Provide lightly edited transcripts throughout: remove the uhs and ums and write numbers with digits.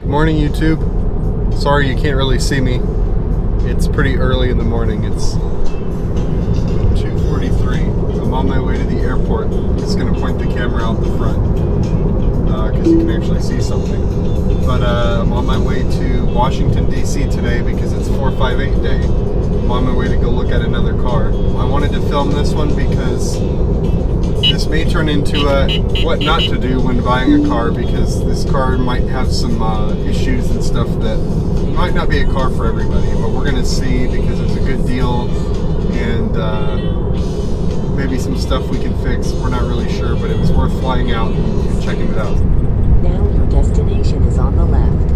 Morning, YouTube. Sorry you can't really see me. It's pretty early in the morning. It's 2:43. I'm on my way to the airport. I'm just gonna point the camera out the front because you can actually see something. But I'm on my way to Washington, D.C. today because it's 458 day. I'm on my way to go look at another car. I wanted to film this one because this may turn into a what not to do when buying a car, because this car might have some issues and stuff that might not be a car for everybody, but we're gonna see because it's a good deal and maybe some stuff we can fix. We're not really sure, but it was worth flying out and checking it out. Now your destination is on the left.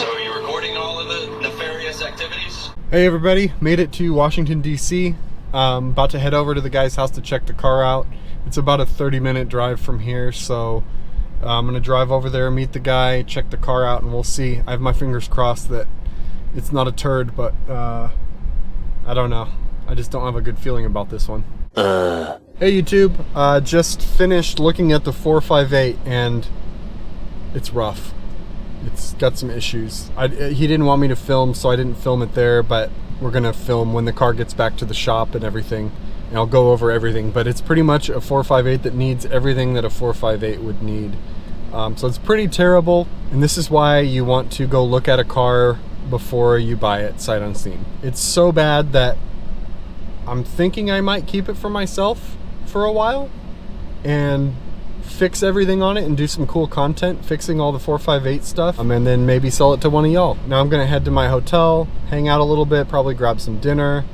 So are you recording all of the nefarious activities? Hey everybody, made it to Washington, D.C. About to head over to the guy's house to check the car out. It's about a 30-minute drive from here, so I'm gonna drive over there, meet the guy, check the car out, and we'll see. I have my fingers crossed that it's not a turd, but I don't know. I just don't have a good feeling about this one. Hey YouTube, just finished looking at the 458 and it's rough. It's got some issues. He didn't want me to film, so I didn't film it there, but we're gonna film when the car gets back to the shop and everything, and I'll go over everything. But it's pretty much a 458 that needs everything that a 458 would need. So it's pretty terrible, and this is why you want to go look at a car before you buy it sight unseen. It's so bad that I'm thinking I might keep it for myself for a while and fix everything on it and do some cool content fixing all the 458 stuff, and then maybe sell it to one of y'all. Now I'm gonna head to my hotel, hang out a little bit, probably grab some dinner,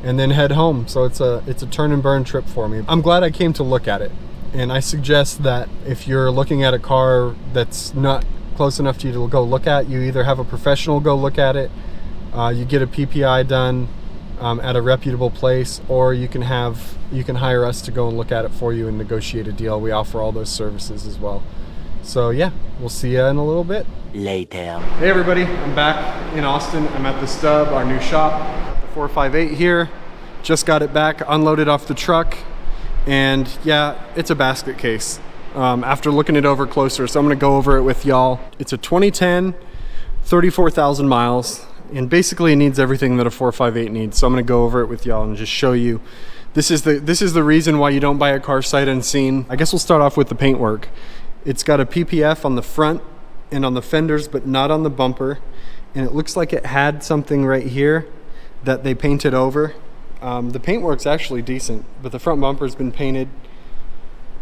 and then head home. So it's a turn and burn trip for me. I'm glad I came to look at it, and I suggest that if you're looking at a car that's not close enough to you to go look at, you either have a professional go look at it, you get a PPI done at a reputable place, or you can hire us to go and look at it for you and negotiate a deal. We offer all those services as well. So yeah, we'll see you in a little bit. Later. Hey everybody, I'm back in Austin. I'm at the Stub, our new shop. The 458 here. Just got it back, unloaded off the truck, and yeah, it's a basket case. After looking it over closer, so I'm gonna go over it with y'all. It's a 2010, 34,000 miles. And basically it needs everything that a 458 needs. So I'm gonna go over it with y'all and just show you. This is the reason why you don't buy a car sight unseen. I guess we'll start off with the paintwork. It's got a PPF on the front and on the fenders, but not on the bumper. And it looks like it had something right here that they painted over. The paintwork's actually decent, but the front bumper's been painted.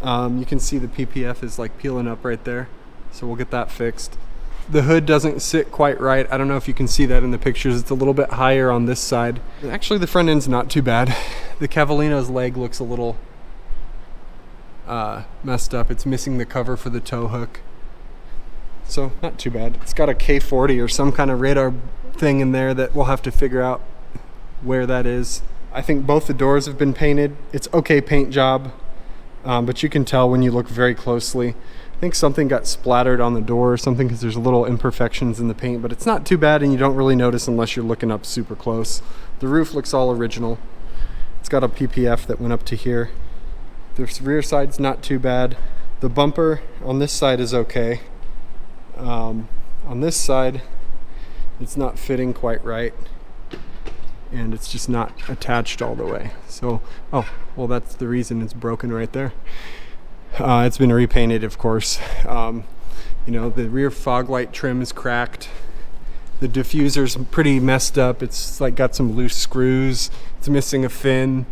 You can see the PPF is like peeling up right there. So we'll get that fixed. The hood doesn't sit quite right. I don't know if you can see that in the pictures. It's a little bit higher on this side. Actually, the front end's not too bad. The Cavallino's leg looks a little messed up. It's missing the cover for the tow hook. So, not too bad. It's got a K40 or some kind of radar thing in there that we'll have to figure out where that is. I think both the doors have been painted. It's okay paint job, but you can tell when you look very closely. I think something got splattered on the door or something because there's little imperfections in the paint, but it's not too bad, and you don't really notice unless you're looking up super close. The roof looks all original. It's got a PPF that went up to here. The rear side's not too bad. The bumper on this side is okay. On this side, it's not fitting quite right, and it's just not attached all the way. So, oh, well, that's the reason it's broken right there. It's been repainted, of course. You know, the rear fog light trim is cracked. The diffuser's pretty messed up. It's like got some loose screws. It's missing a fin.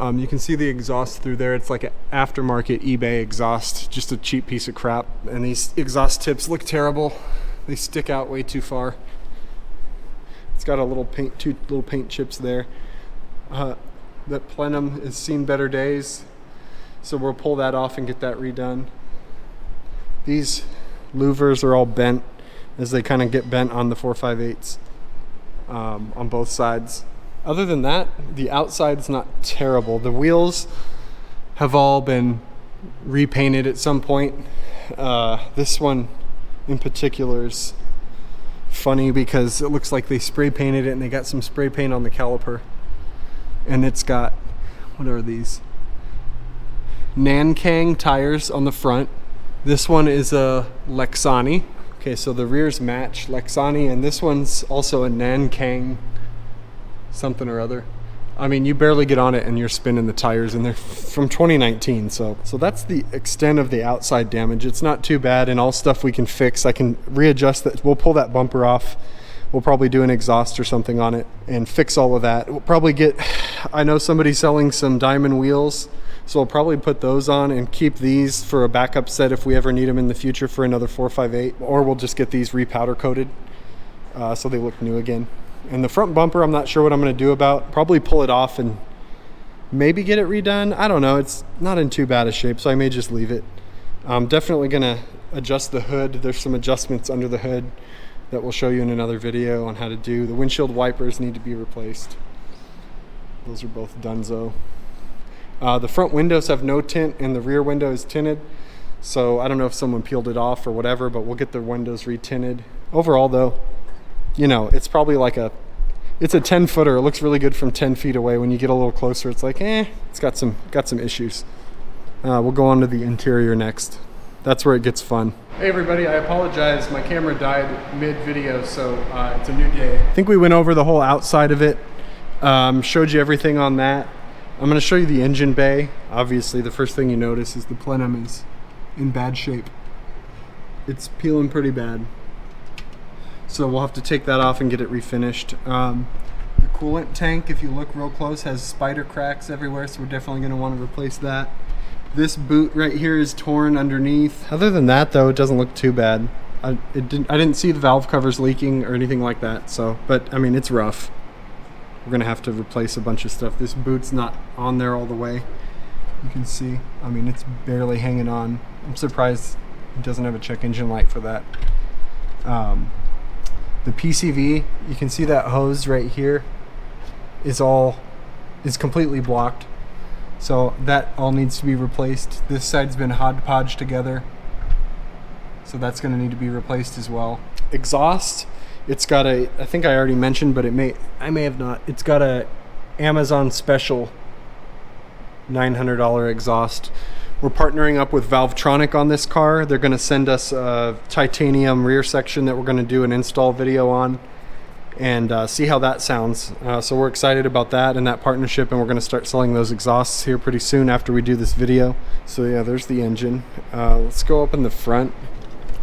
You can see the exhaust through there. It's like an aftermarket eBay exhaust, just a cheap piece of crap. And these exhaust tips look terrible. They stick out way too far. It's got a little paint, two little paint chips there. That plenum has seen better days. So we'll pull that off and get that redone. These louvers are all bent as they kind of get bent on the 458s on both sides. Other than that, the outside's not terrible. The wheels have all been repainted at some point. This one in particular is funny because it looks like they spray painted it and they got some spray paint on the caliper. And it's got, what are these? Nankang tires on the front This one is a Lexani. Okay, so the rears match Lexani, and this one's also a Nankang something or other. I mean, you barely get on it and you're spinning the tires, and they're from 2019. So that's the extent of the outside damage. It's not too bad, and all stuff we can fix. I can readjust that. We'll pull that bumper off. We'll probably do an exhaust or something on it and fix all of that. We'll probably get, I know somebody's selling some diamond wheels, so we'll probably put those on and keep these for a backup set if we ever need them in the future for another 458, or we'll just get these repowder coated so they look new again. And the front bumper, I'm not sure what I'm going to do about. Probably pull it off and maybe get it redone. I don't know. It's not in too bad a shape, so I may just leave it. I'm definitely going to adjust the hood. There's some adjustments under the hood that we'll show you in another video on how to do. The windshield wipers need to be replaced. Those are both donezo. The front windows have no tint and the rear window is tinted. So I don't know if someone peeled it off or whatever, but we'll get the windows retinted. Overall though, you know, it's probably like it's a 10 footer. It looks really good from 10 feet away. When you get a little closer, it's like, it's got some issues. We'll go on to the interior next. That's where it gets fun. Hey everybody, I apologize. My camera died mid-video, so it's a new day. I think we went over the whole outside of it, showed you everything on that. I'm gonna show you the engine bay. Obviously, the first thing you notice is the plenum is in bad shape. It's peeling pretty bad. So we'll have to take that off and get it refinished. The coolant tank, if you look real close, has spider cracks everywhere, so we're definitely gonna wanna replace that. This boot right here is torn underneath. Other than that though, it doesn't look too bad. I didn't see the valve covers leaking or anything like that, so, but I mean, it's rough. We're gonna have to replace a bunch of stuff. This boot's not on there all the way. You can see, I mean, it's barely hanging on. I'm surprised it doesn't have a check engine light for that. The PCV, you can see that hose right here is completely blocked. So that all needs to be replaced. This side's been hodgepodge together. So that's gonna need to be replaced as well. Exhaust, it's got I think I already mentioned, but I may have not. It's got a Amazon special $900 exhaust. We're partnering up with Valvetronic on this car. They're gonna send us a titanium rear section that we're gonna do an install video on and see how that sounds. So we're excited about that and that partnership, and we're gonna start selling those exhausts here pretty soon after we do this video. So yeah, there's the engine. Let's go up in the front.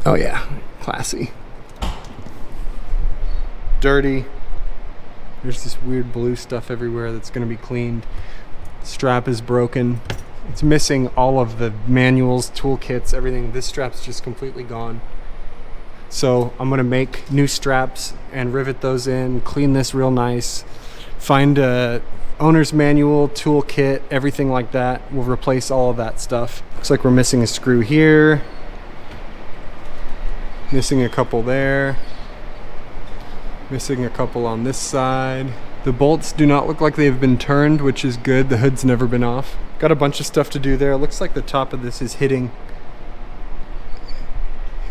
Oh yeah, classy. Dirty. There's this weird blue stuff everywhere that's gonna be cleaned. Strap is broken. It's missing all of the manuals, toolkits, everything. This strap's just completely gone. So I'm gonna make new straps and rivet those in, clean this real nice, find a owner's manual, toolkit, everything like that. We'll replace all of that stuff. Looks like we're missing a screw here. Missing a couple there. Missing a couple on this side. The bolts do not look like they've been turned, which is good. The hood's never been off. Got a bunch of stuff to do there. It looks like the top of this is hitting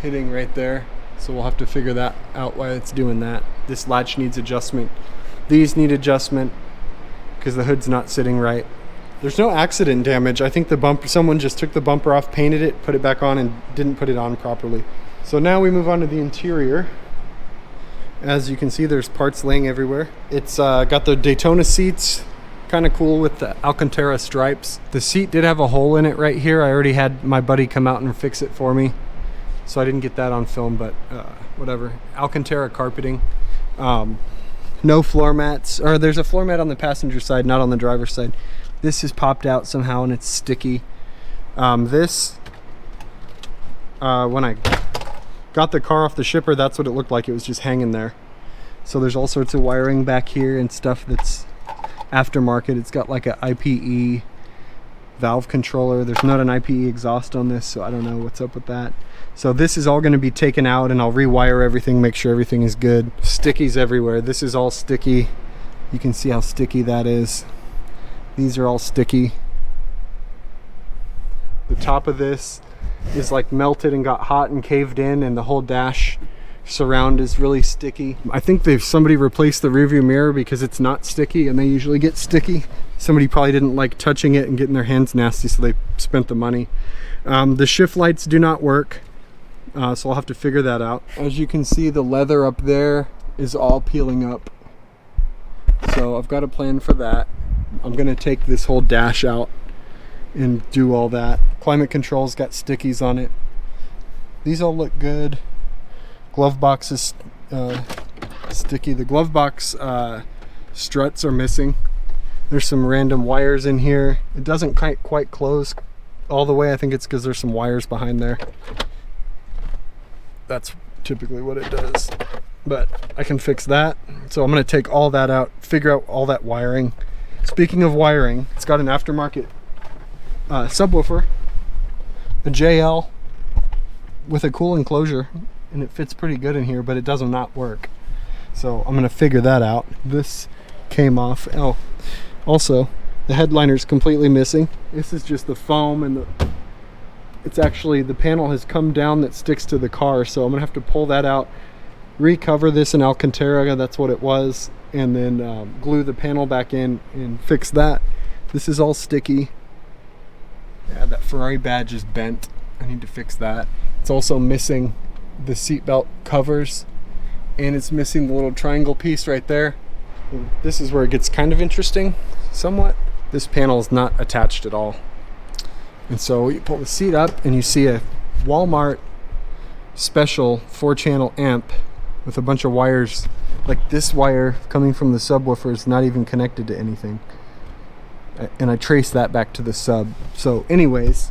right there. So we'll have to figure that out why it's doing that. This latch needs adjustment. These need adjustment because the hood's not sitting right. There's no accident damage. I think the bumper, someone just took the bumper off, painted it, put it back on, and didn't put it on properly. So now we move on to the interior. As you can see, there's parts laying everywhere. It's got the Daytona seats, kind of cool with the Alcantara stripes. The seat did have a hole in it right here. I already had my buddy come out and fix it for me, so I didn't get that on film, but whatever. Alcantara carpeting. No floor mats, or there's a floor mat on the passenger side, not on the driver's side. This is popped out somehow and it's sticky. This, when I got the car off the shipper, that's what it looked like. It was just hanging there. So there's all sorts of wiring back here and stuff that's aftermarket. It's got like a IPE valve controller. There's not an IPE exhaust on this, so I don't know what's up with that. So this is all going to be taken out, and I'll rewire everything, make sure everything is good. Stickies everywhere. This is all sticky. You can see how sticky that is. These are all sticky. The top of this is like melted and got hot and caved in, and the whole dash surround is really sticky. I think somebody replaced the rearview mirror because it's not sticky, and they usually get sticky. somebody probably didn't like touching it and getting their hands nasty, so they spent the money. The shift lights do not work, so I'll have to figure that out. As you can see, the leather up there is all peeling up, so I've got a plan for that. I'm gonna take this whole dash out and do all that. Climate control's got stickies on it. These all look good. Glove box is sticky. The glove box struts are missing. There's some random wires in here. It doesn't quite close all the way. I think it's because there's some wires behind there. That's typically what it does, but I can fix that. So I'm going to take all that out, figure out all that wiring. Speaking of wiring, it's got an aftermarket subwoofer, a JL with a cool enclosure, and it fits pretty good in here, but it does not work. So I'm going to figure that out. This came off. Oh, also the headliner's completely missing. This is just the foam, and it's actually, the panel has come down that sticks to the car, so I'm gonna have to pull that out, recover this in Alcantara, that's what it was, and then glue the panel back in and fix that. This is all sticky. Yeah, that Ferrari badge is bent. I need to fix that. It's also missing the seatbelt covers, and it's missing the little triangle piece right there. This is where it gets kind of interesting, somewhat. This panel is not attached at all. And so you pull the seat up and you see a Walmart special 4-channel amp with a bunch of wires. Like this wire coming from the subwoofer is not even connected to anything. And I trace that back to the sub. So anyways,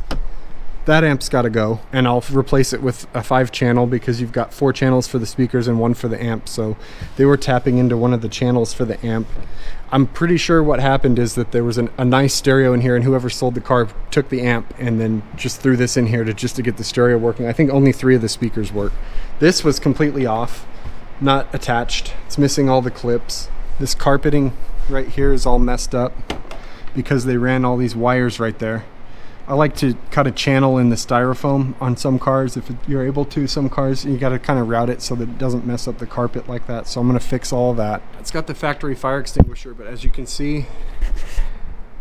that amp's got to go, and I'll replace it with a 5-channel because you've got 4 channels for the speakers and 1 for the amp. So they were tapping into one of the channels for the amp. I'm pretty sure what happened is that there was a nice stereo in here, and whoever sold the car took the amp and then just threw this in here to get the stereo working. I think only 3 of the speakers work. This was completely off, not attached. It's missing all the clips. This carpeting right here is all messed up because they ran all these wires right there. I like to cut a channel in the styrofoam on some cars if you're able to. Some cars you got to kind of route it so that it doesn't mess up the carpet like that. So I'm going to fix all of that. It's got the factory fire extinguisher, but as you can see,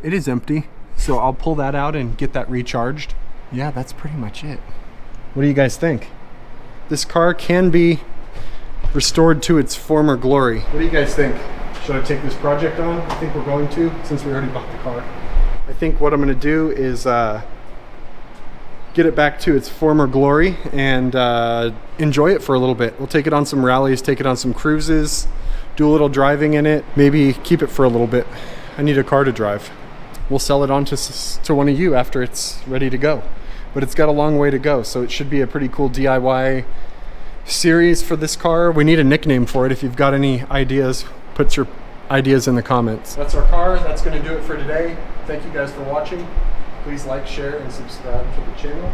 it is empty. So I'll pull that out and get that recharged. Yeah, that's pretty much it. What do you guys think? This car can be restored to its former glory. What do you guys think? Should I take this project on? I think we're going to, since we already bought the car. I think what I'm going to do is get it back to its former glory and enjoy it for a little bit. We'll take it on some rallies, take it on some cruises, do a little driving in it, maybe keep it for a little bit. I need a car to drive. We'll sell it on to one of you after it's ready to go. But it's got a long way to go, so it should be a pretty cool DIY series for this car. We need a nickname for it. If you've got any ideas, put your ideas in the comments. That's our car. That's going to do it for today. Thank you guys for watching. Please like, share, and subscribe to the channel.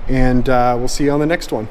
And we'll see you on the next one.